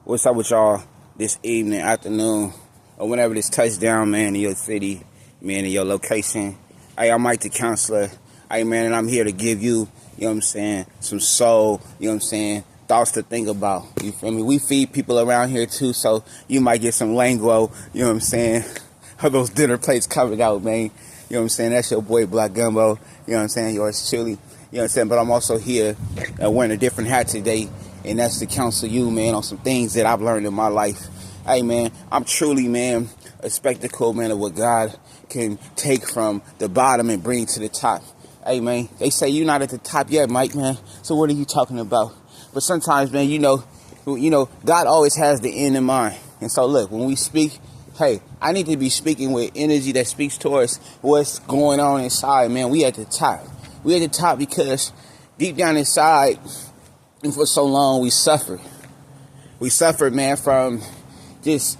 What's up with y'all this evening, afternoon, or whenever this touchdown, man, in your city, man, in your location? Hey, I'm Mike the Counselor. Hey, man, and I'm here to give you, you know what I'm saying, some soul, you know what I'm saying, thoughts to think about. You feel me? We feed people around here, too, so you might get some lingo, you know what I'm saying, of those dinner plates covered out, man. You know what I'm saying? That's your boy, Black Gumbo. You know what I'm saying? Yours truly. You know what I'm saying? But I'm also here wearing a different hat today. And that's to counsel you, man, on some things that I've learned in my life. Hey, man, I'm truly, man, a spectacle, man, of what God can take from the bottom and bring to the top. Hey, man, they say you're not at the top yet, Mike, man. So what are you talking about? But sometimes, man, you know, God always has the end in mind. And so, look, when we speak, hey, I need to be speaking with energy that speaks towards what's going on inside, man. We at the top. We at the top because deep down inside, and for so long, we suffered. We suffered, man, from just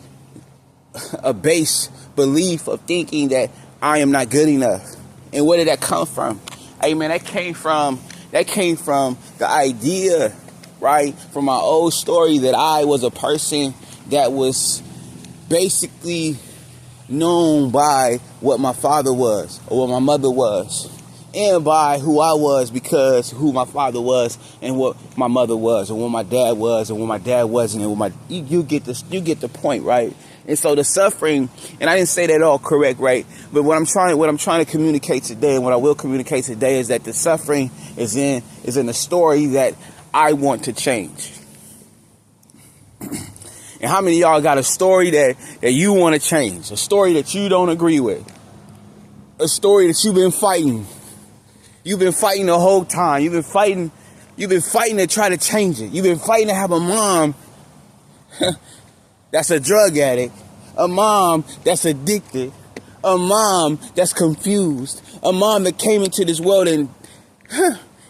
a base belief of thinking that I am not good enough. And where did that come from? Hey, man, that came from the idea, right, from my old story that I was a person that was basically known by what my father was or what my mother was, and by who I was because who my father was and what my mother was and what my dad was and what my dad wasn't and what you get the point, right? And so the suffering, and I didn't say that all correct, right? But what I'm trying to communicate today, and what I will communicate today, is that the suffering is in the story that I want to change. And how many of y'all got a story that you want to change? A story that you don't agree with? A story that you've been fighting? You've been fighting the whole time. You've been fighting to try to change it. You've been fighting to have a mom that's a drug addict, a mom that's addicted, a mom that's confused, a mom that came into this world and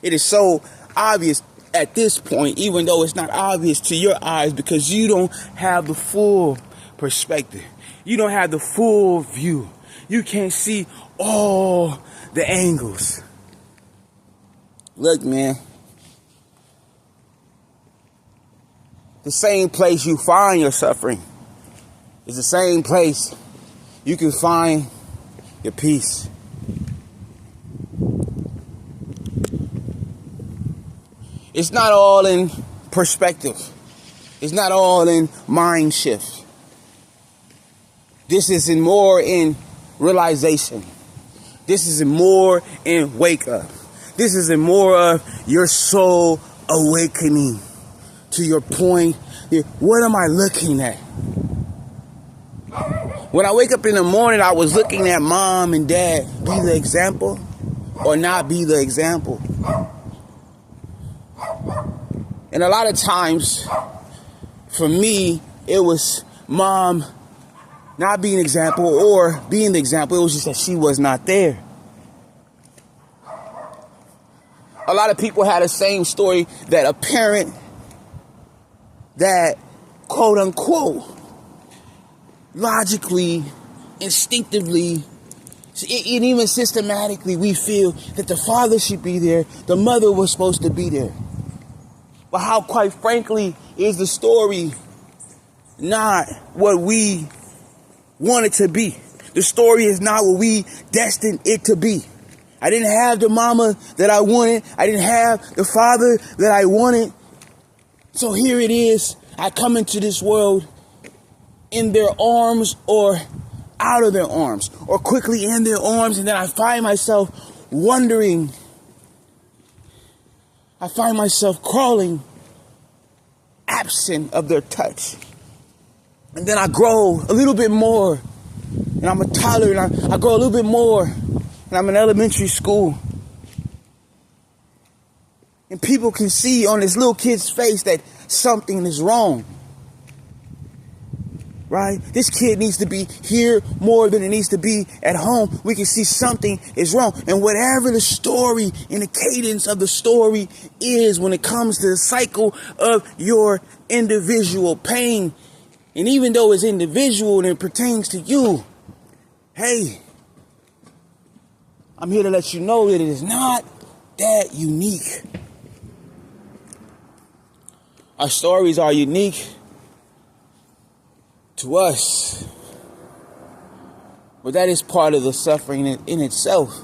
it is so obvious at this point, even though it's not obvious to your eyes, because you don't have the full perspective. You don't have the full view. You can't see all the angles. Look, man, the same place you find your suffering is the same place you can find your peace. It's not all in perspective. It's not all in mind shift. This is more in realization. This is more in wake up. This is more of your soul awakening to your point. What am I looking at? When I wake up in the morning, I was looking at mom and dad be the example or not be the example. And a lot of times, for me, it was mom not being an example or being the example. It was just that she was not there. A lot of people had the same story, that a parent that, quote unquote, logically, instinctively, and even systematically, we feel that the father should be there, the mother was supposed to be there. But how, quite frankly, is the story not what we want it to be? The story is not what we destined it to be. I didn't have the mama that I wanted. I didn't have the father that I wanted. So here it is. I come into this world in their arms or out of their arms, or quickly in their arms, and then I find myself wondering. I find myself crawling, absent of their touch. And then I grow a little bit more, and I'm a toddler, and I grow a little bit more, and I'm in elementary school. And people can see on this little kid's face that something is wrong. Right? This kid needs to be here more than it needs to be at home. We can see something is wrong. And whatever the story and the cadence of the story is when it comes to the cycle of your individual pain, and even though it's individual and it pertains to you, hey, I'm here to let you know that it is not that unique. Our stories are unique to us. But that is part of the suffering in itself.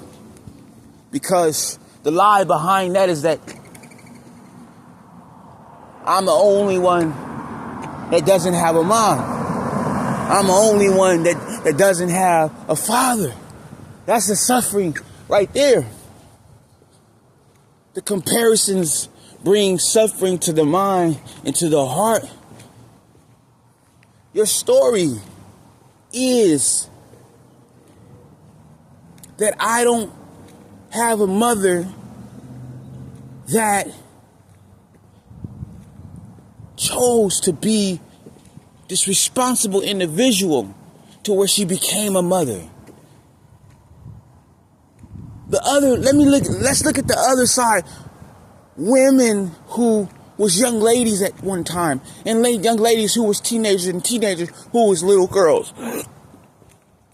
Because the lie behind that is that I'm the only one that doesn't have a mom. I'm the only one that doesn't have a father. That's the suffering right there. The comparisons bring suffering to the mind and to the heart. Your story is that I don't have a mother that chose to be this responsible individual to where she became a mother. Let's look at the other side. Women who was young ladies at one time, and young ladies who was teenagers, and teenagers who was little girls.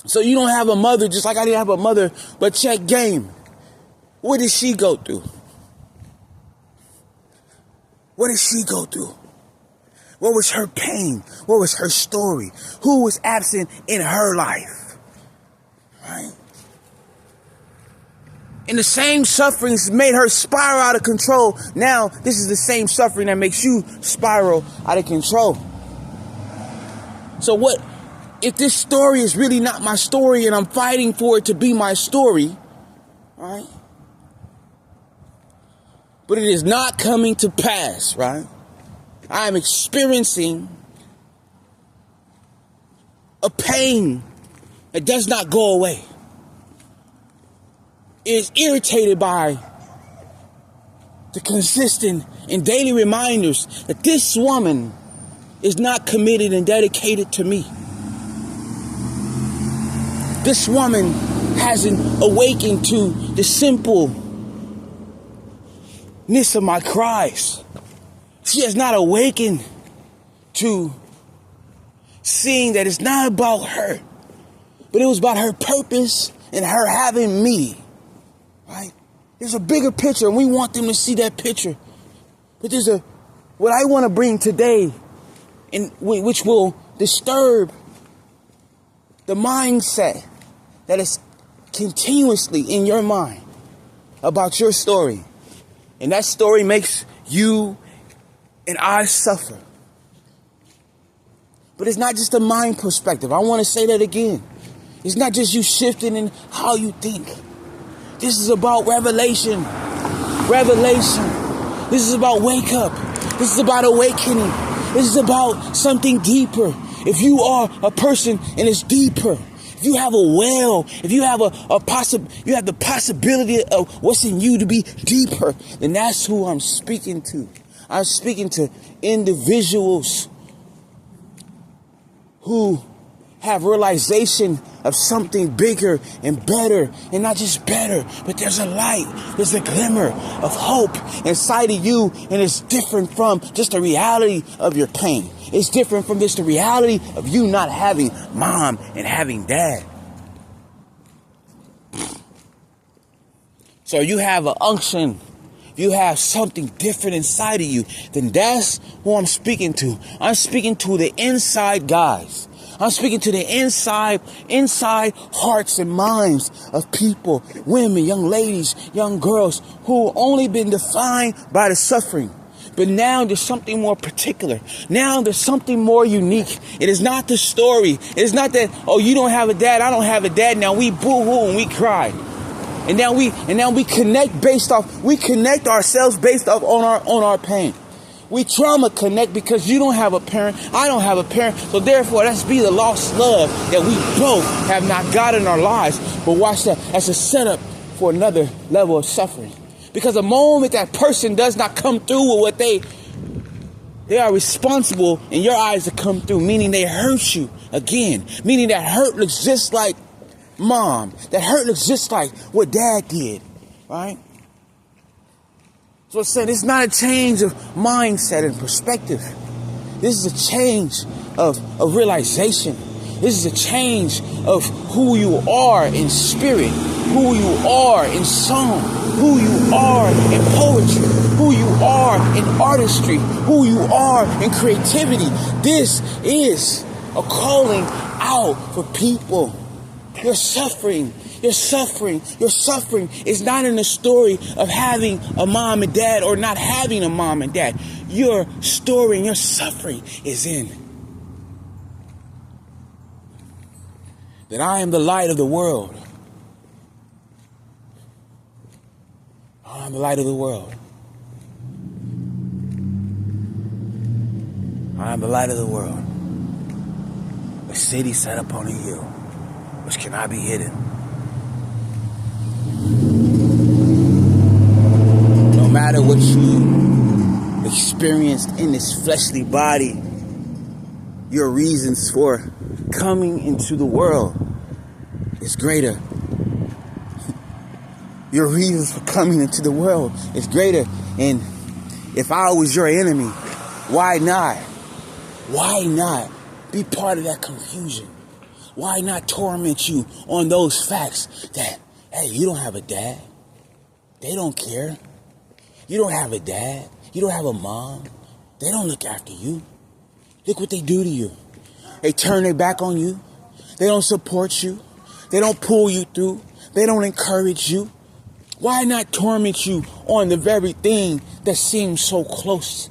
So you don't have a mother, just like I didn't have a mother, but check game. What did she go through? What did she go through? What was her pain? What was her story? Who was absent in her life? Right? And the same sufferings made her spiral out of control. Now, this is the same suffering that makes you spiral out of control. So what if this story is really not my story and I'm fighting for it to be my story, right? But it is not coming to pass, right? I am experiencing a pain that does not go away. It is irritated by the consistent and daily reminders that this woman is not committed and dedicated to me. This woman hasn't awakened to the simpleness of my cries. She has not awakened to seeing that it's not about her, but it was about her purpose and her having me. Right? There's a bigger picture, and we want them to see that picture. But what I want to bring today, which will disturb the mindset that is continuously in your mind about your story. And that story makes you and I suffer. But it's not just a mind perspective. I want to say that again. It's not just you shifting in how you think. This is about revelation. Revelation. This is about wake up. This is about awakening. This is about something deeper. If you are a person and it's deeper, if you have a well, if you have you have the possibility of what's in you to be deeper, then that's who I'm speaking to. I'm speaking to individuals who have realization of something bigger and better, and not just better, but there's a light, there's a glimmer of hope inside of you, and it's different from just the reality of your pain. It's different from just the reality of you not having mom and having dad. So you have an unction, you have something different inside of you, then that's who I'm speaking to. I'm speaking to the inside guys. I'm speaking to the inside hearts and minds of people, women, young ladies, young girls who only been defined by the suffering. But now there's something more particular. Now there's something more unique. It is not the story. It is not that, oh, you don't have a dad, I don't have a dad. Now we boo-hoo and we cry. And now we connect ourselves based off on our pain. We trauma connect because you don't have a parent, I don't have a parent, so therefore let's be the lost love that we both have not got in our lives. But watch that as a setup for another level of suffering. Because the moment that person does not come through with what they are responsible in your eyes to come through, meaning they hurt you again, meaning that hurt looks just like mom, that hurt looks just like what dad did, right? So I said, it's not a change of mindset and perspective. This is a change of realization. This is a change of who you are in spirit, who you are in song, who you are in poetry, who you are in artistry, who you are in creativity. This is a calling out for people. You're suffering. You're suffering. You're suffering. It's not in the story of having a mom and dad or not having a mom and dad. Your story and your suffering is in that I am the light of the world. I am the light of the world. I am the light of the world. A city set upon a hill, which cannot be hidden. No matter what you experienced in this fleshly body, your reasons for coming into the world is greater. Your reasons for coming into the world is greater. And if I was your enemy, why not? Why not be part of that confusion? Why not torment you on those facts that, hey, you don't have a dad. They don't care. You don't have a dad. You don't have a mom. They don't look after you. Look what they do to you. They turn their back on you. They don't support you. They don't pull you through. They don't encourage you. Why not torment you on the very thing that seems so close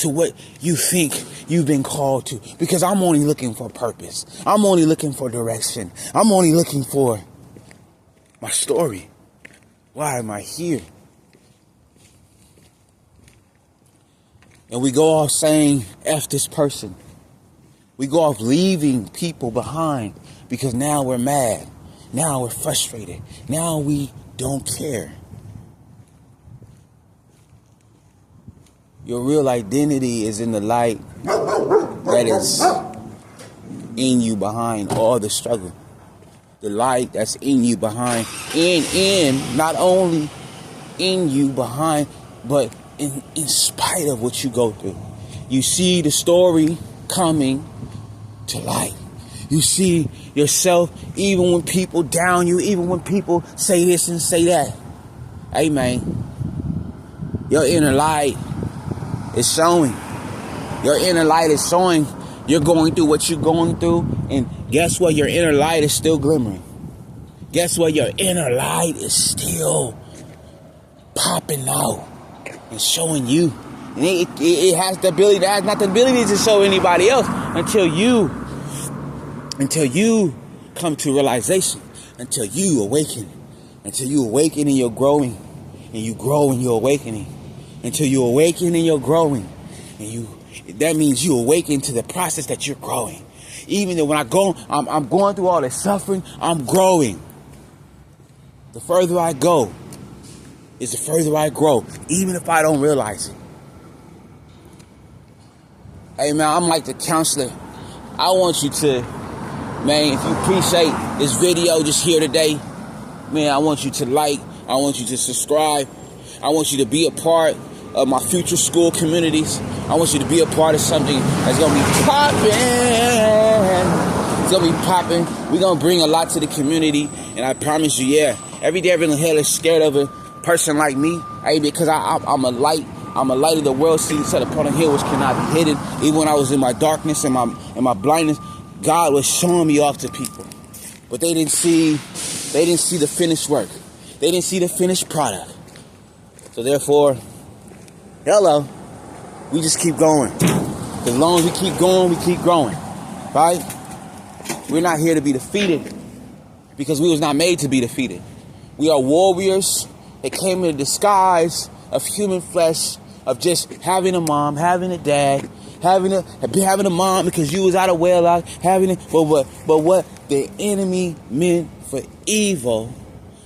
to what you think you've been called to? Because I'm only looking for purpose. I'm only looking for direction. I'm only looking for my story. Why am I here? And we go off saying, F this person. We go off leaving people behind because now we're mad. Now we're frustrated. Now we don't care. Your real identity is in the light that is in you behind all the struggle. The light that's in you behind, not only in you behind, but in spite of what you go through. You see the story coming to light. You see yourself even when people down you, even when people say this and say that. Hey man, your inner light is showing. Your inner light is showing. You're going through what you're going through, and guess what? Your inner light is still glimmering. Guess what? Your inner light is still popping out and showing you. And it has the ability, it has not the ability to show anybody else until you come to realization, until you awaken and you're growing, and you grow in your awakening, until you awaken and you're growing, and that means you awaken to the process that you're growing. Even though when I'm going through all this suffering, I'm growing. The further I go is the further I grow, even if I don't realize it. Hey man, I'm like the counselor. I want you to, man, if you appreciate this video just here today, man, I want you to like, I want you to subscribe. I want you to be a part of my future school communities. I want you to be a part of something that's going to be popping. It's going to be popping. We're going to bring a lot to the community. And I promise you, yeah, every day everyone hell is scared of a person like me. Hey, because I'm a light. I'm a light of the world, city set upon a hill which cannot be hidden. Even when I was in my darkness and my blindness, God was showing me off to people. But they didn't see the finished work. They didn't see the finished product. So therefore, hello, we just keep going. As long as we keep going, we keep growing. Right? We're not here to be defeated because we was not made to be defeated. We are warriors that came in a disguise of human flesh, of just having a mom, having a dad, having a mom because you was out of wedlock, but what the enemy meant for evil,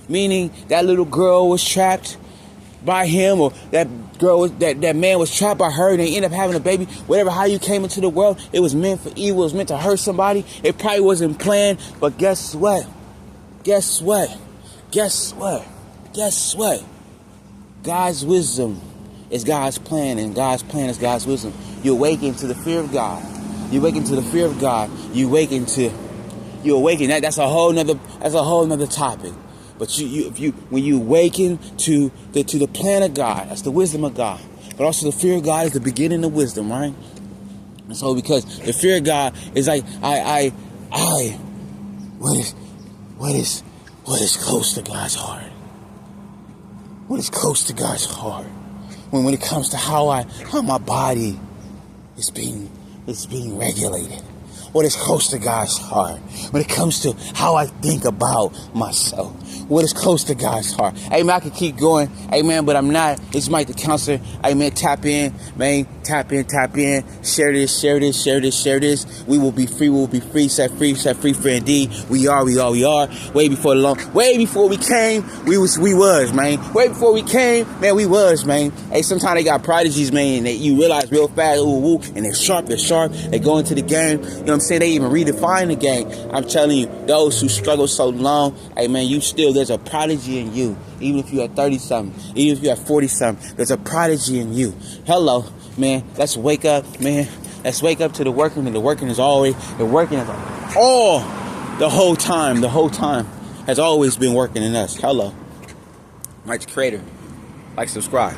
meaning that little girl was trapped by him, or that man was trapped by her, and they end up having a baby. Whatever, how you came into the world, it was meant for evil. It was meant to hurt somebody. It probably wasn't planned, but guess what? God's wisdom is God's plan, and God's plan is God's wisdom. You awaken to the fear of God. You awaken to the fear of God. You awaken. That's a whole nother topic. But when you awaken to the plan of God, that's the wisdom of God. But also the fear of God is the beginning of wisdom, right? And so because the fear of God is like, what is close to God's heart? What is close to God's heart? When it comes to how my body is being regulated. What is close to God's heart? When it comes to how I think about myself. What is close to God's heart? Hey, man, I can keep going. Hey, man, but I'm not. It's Mike the Counselor. Hey, man, tap in. Man, tap in. Share this. We will be free. Set free for indeed. We are. Way before we came, we was, man. Way before we came, man, we was, man. Hey, sometimes they got prodigies, man, and you realize real fast, and they're sharp. They go into the game. You know what I'm saying? They even redefine the game. I'm telling you, those who struggle so long, hey, man, there's a prodigy in you. Even if you're at 30-something, even if you're at 40-something, there's a prodigy in you. Hello, man. Let's wake up, man. Let's wake up to the working, and the working is always, the whole time has always been working in us. Hello. Mike the Creator. Like, subscribe.